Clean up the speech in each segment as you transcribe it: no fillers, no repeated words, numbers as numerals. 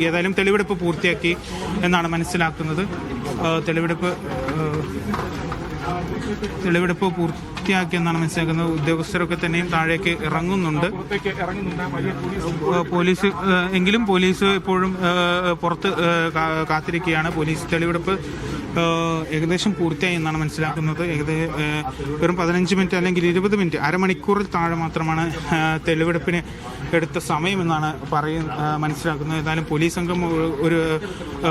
ഏതായാലും തെളിവെടുപ്പ് പൂർത്തിയാക്കി എന്നാണ് മനസ്സിലാക്കുന്നത്. തെളിവെടുപ്പ് പൂർത്തിയാക്കിയെന്നാണ് മനസ്സിലാക്കുന്നത്. ഉദ്യോഗസ്ഥരൊക്കെ തന്നെയും താഴേക്ക് ഇറങ്ങുന്നുണ്ട്. പോലീസ് ഇപ്പോഴും പുറത്ത് കാത്തിരിക്കുകയാണ്. പോലീസ് തെളിവെടുപ്പ് ഏകദേശം പൂർത്തിയായി എന്നാണ് മനസ്സിലാക്കുന്നത്. വെറും 15 മിനിറ്റ് അല്ലെങ്കിൽ 20 മിനിറ്റ്, അരമണിക്കൂറിൽ താഴെ മാത്രമാണ് തെളിവെടുപ്പിന് എടുത്ത സമയമെന്നാണ് മനസ്സിലാക്കുന്നത്. ഏതായാലും പോലീസ് സംഘം ഒരു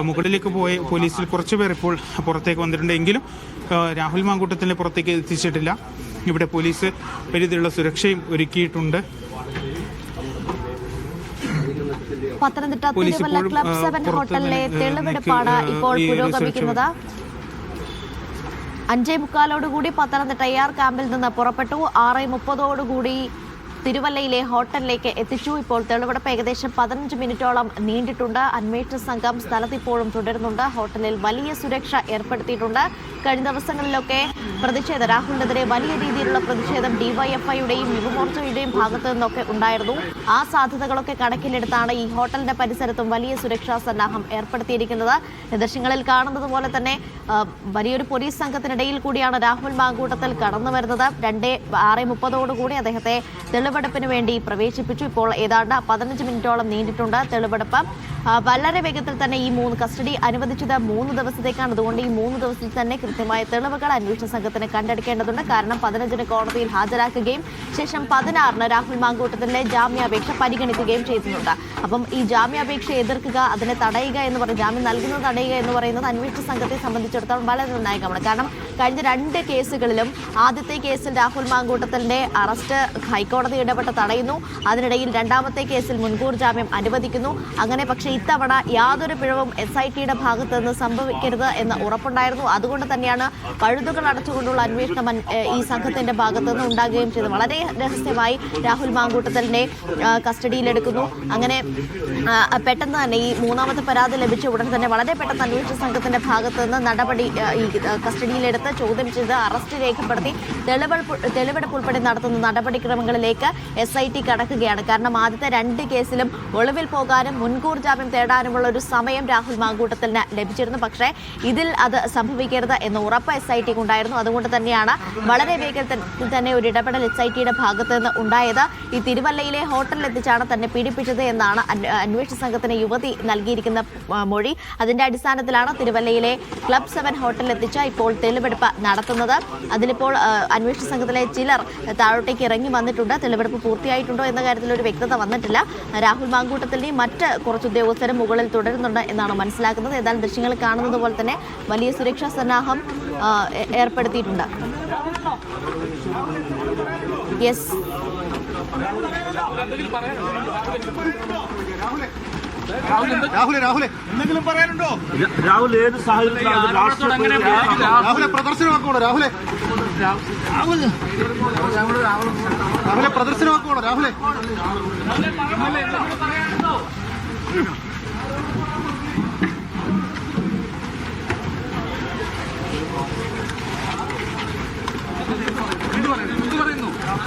മുകളിലേക്ക് പോയി പോലീസിൽ കുറച്ച് പേർ ഇപ്പോൾ പുറത്തേക്ക് വന്നിട്ടുണ്ട്. എങ്കിലും രാഹുൽ മാങ്കൂട്ടത്തിനെ പുറത്തേക്ക് എത്തിച്ചിട്ടില്ല. ഇവിടെ പോലീസ് വലിയ സുരക്ഷയും ഒരുക്കിയിട്ടുണ്ട്. പത്തനംതിട്ട തിരുവല്ല ക്ലബ് 7 ഹോട്ടലിലെ തെളിവെടുപ്പാണ് ഇപ്പോൾ പുരോഗമിക്കുന്നത്. 5:45 പത്തനംതിട്ട AR ക്യാമ്പിൽ നിന്ന് പുറപ്പെട്ടു. 6:30 തിരുവല്ലയിലെ ഹോട്ടലിലേക്ക് എത്തിച്ചു. ഇപ്പോൾ തെളിവെടുപ്പ് ഏകദേശം 15 മിനിറ്റോളം നീണ്ടിട്ടുണ്ട്. അന്വേഷണ സംഘം സ്ഥലത്ത് ഇപ്പോഴും തുടരുന്നുണ്ട്. ഹോട്ടലിൽ വലിയ സുരക്ഷ ഏർപ്പെടുത്തിയിട്ടുണ്ട്. കഴിഞ്ഞ ദിവസങ്ങളിലൊക്കെ രാഹുലിനെതിരെ വലിയ രീതിയിലുള്ള പ്രതിഷേധം ഡിവൈഎഫ്ഐയുടെയും യുവമോർച്ചയുടെയും ഭാഗത്തു നിന്നൊക്കെ ഉണ്ടായിരുന്നു. ആ സാധ്യതകളൊക്കെ കണക്കിലെടുത്താണ് ഈ ഹോട്ടലിന്റെ പരിസരത്തും വലിയ സുരക്ഷാ സന്നാഹം ഏർപ്പെടുത്തിയിരിക്കുന്നത്. ദൃശ്യങ്ങളിൽ കാണുന്നത് പോലെ തന്നെ വലിയൊരു പോലീസ് സംഘത്തിനിടയിൽ കൂടിയാണ് രാഹുൽ മാങ്കൂട്ടത്തിൽ കടന്നു വരുന്നത്. 6:30 അദ്ദേഹത്തെ തെളിവെടുപ്പിന് വേണ്ടി പ്രവേശിപ്പിച്ചു. ഇപ്പോൾ ഏതാണ്ട് 15 മിനിറ്റോളം നീണ്ടിട്ടുണ്ട് തെളിവെടുപ്പ്. വളരെ വേഗത്തിൽ തന്നെ ഈ 3 കസ്റ്റഡി അനുവദിച്ചത് 3 ദിവസത്തേക്കാണ്. അതുകൊണ്ട് ഈ 3 ദിവസത്തിൽ തന്നെ കൃത്യമായ തെളിവുകൾ അന്വേഷണ സംഘത്തിന് കണ്ടെടുക്കേണ്ടതുണ്ട്. കാരണം 15-ന് കോടതിയിൽ ഹാജരാക്കുകയും ശേഷം 16-ന് രാഹുൽ മാങ്കൂട്ടത്തിന്റെ ജാമ്യാപേക്ഷ പരിഗണിക്കുകയും ചെയ്യുന്നുണ്ട്. അപ്പം ഈ ജാമ്യാപേക്ഷ എതിർക്കുക, അതിനെ തടയുക എന്ന് പറയുന്നത്, ജാമ്യം നൽകുന്നത് തടയുക എന്ന് പറയുന്നത് അന്വേഷണ സംഘത്തെ സംബന്ധിച്ചിടത്തോളം വളരെ നിർണായകമാണ്. കാരണം കഴിഞ്ഞ 2 കേസുകളിലും ആദ്യത്തെ കേസിൽ രാഹുൽ മാങ്കൂട്ടത്തിന്റെ അറസ്റ്റ് ഹൈക്കോടതി ഇടപെട്ട് തടയുന്നു. അതിനിടയിൽ രണ്ടാമത്തെ കേസിൽ മുൻകൂർ ജാമ്യം അനുവദിക്കുന്നു. അങ്ങനെ പക്ഷേ ഇത്തവണ യാതൊരു പിഴവും SITയുടെ ഭാഗത്ത് നിന്ന് സംഭവിക്കരുത് എന്ന് ഉറപ്പുണ്ടായിരുന്നു. അതുകൊണ്ട് തന്നെയാണ് പഴുതുകൾ അടച്ചുകൊണ്ടുള്ള അന്വേഷണം ഈ സംഘത്തിന്റെ ഭാഗത്ത് നിന്ന് ഉണ്ടാകുകയും ചെയ്തത്. വളരെ രഹസ്യമായി രാഹുൽ മാങ്കൂട്ടത്തിനെ കസ്റ്റഡിയിലെടുക്കുന്നു. അങ്ങനെ പെട്ടെന്ന് തന്നെ ഈ 3ാമത്തെ പരാതി ലഭിച്ച ഉടൻ തന്നെ വളരെ പെട്ടെന്ന് അന്വേഷണ സംഘത്തിന്റെ ഭാഗത്ത് നിന്ന് നടപടി ഈ കസ്റ്റഡിയിലെടുത്ത് ചോദ്യം ചെയ്ത് അറസ്റ്റ് രേഖപ്പെടുത്തി തെളിവെടുപ്പ് ഉൾപ്പെടെ നടത്തുന്ന നടപടിക്രമങ്ങളിലേക്ക് SIT കടക്കുകയാണ്. കാരണം ആദ്യത്തെ 2 കേസിലും ഒളിവിൽ പോകാനും മുൻകൂർ ജാമ്യം തേടാനുമുള്ള ഒരു സമയം രാഹുൽ മാങ്കൂട്ടത്തിന് ലഭിച്ചിരുന്നു. പക്ഷേ ഇതിൽ അത് സംഭവിക്കരുത് എന്ന ഉറപ്പ് SITക്ക് ഉണ്ടായിരുന്നു. അതുകൊണ്ട് തന്നെയാണ് വളരെ വേഗത്തിൽ തന്നെ ഒരു ഇടപെടൽ SITയുടെ ഭാഗത്ത് നിന്ന് ഉണ്ടായത്. ഈ തിരുവല്ലയിലെ ഹോട്ടലിൽ എത്തിച്ചാണ് തന്നെ പീഡിപ്പിച്ചത് എന്നാണ് അന്വേഷണ സംഘത്തിന് യുവതി നൽകിയിരിക്കുന്ന മൊഴി. അതിന്റെ അടിസ്ഥാനത്തിലാണ് തിരുവല്ലയിലെ ക്ലബ് 7 ഹോട്ടലിൽ എത്തിച്ച ഇപ്പോൾ തെളിവെടുപ്പ് നടത്തുന്നത്. അതിലിപ്പോൾ അന്വേഷണ സംഘത്തിലെ ചിലർ താഴോട്ടേക്ക് ഇറങ്ങി വന്നിട്ടുണ്ട്. തെളിവെടുപ്പ് പൂർത്തിയായിട്ടുണ്ടോ എന്ന കാര്യത്തിൽ ഒരു വ്യക്തത വന്നിട്ടില്ല. രാഹുൽ മാങ്കൂട്ടത്തിന്റെയും മറ്റ് കുറച്ച് ഉദ്യോഗസ്ഥരും മുകളിൽ തുടരുന്നുണ്ട് എന്നാണ് മനസ്സിലാക്കുന്നത്. ഏതായാലും ദൃശ്യങ്ങൾ കാണുന്നത് പോലെ തന്നെ വലിയ സുരക്ഷാ സന്നാഹം ഏർപ്പെടുത്തിയിട്ടുണ്ട്. യെസ്, രാഹുൽ എന്തെങ്കിലും പറയാനുണ്ടോ? രാഹുൽ ഏത് സാഹചര്യത്തിലാണ് രാഹുലെ പ്രദർശനമാക്കണോ? രാഹുലെ പ്രദർശനമാക്കണോ? രാഹുലെ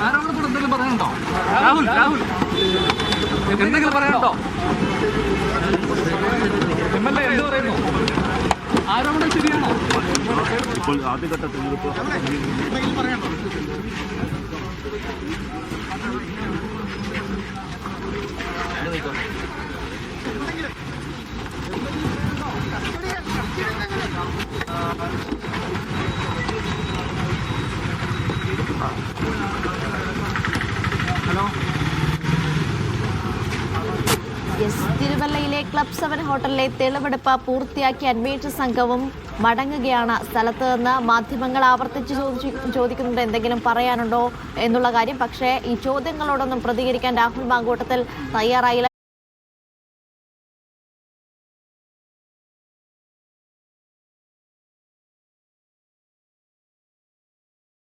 ആരോപണത്തോട് എന്തെങ്കിലും പറയാനുണ്ടോ? രാഹുൽ എന്തെങ്കിലും പറയാനുണ്ടോ? MLA എന്ത് പറയുന്നു? ആരോപണം ശരിയാണോ? ഇപ്പോൾ ആദ്യഘട്ട തെരഞ്ഞെടുപ്പ് തിരുവല്ലയിലെ ക്ലബ് 7 ഹോട്ടലിലെ തെളിവെടുപ്പ് പൂർത്തിയാക്കി അന്വേഷണ സംഘവും മടങ്ങുകയാണ്. സ്ഥലത്ത് നിന്ന് മാധ്യമങ്ങൾ ആവർത്തിച്ച് ചോദിക്കുന്നുണ്ട് എന്തെങ്കിലും പറയാനുണ്ടോ എന്നുള്ള കാര്യം. പക്ഷേ ഈ ചോദ്യങ്ങളോടൊന്നും പ്രതികരിക്കാൻ രാഹുൽ മാങ്കൂട്ടത്തിൽ തയ്യാറായില്ല.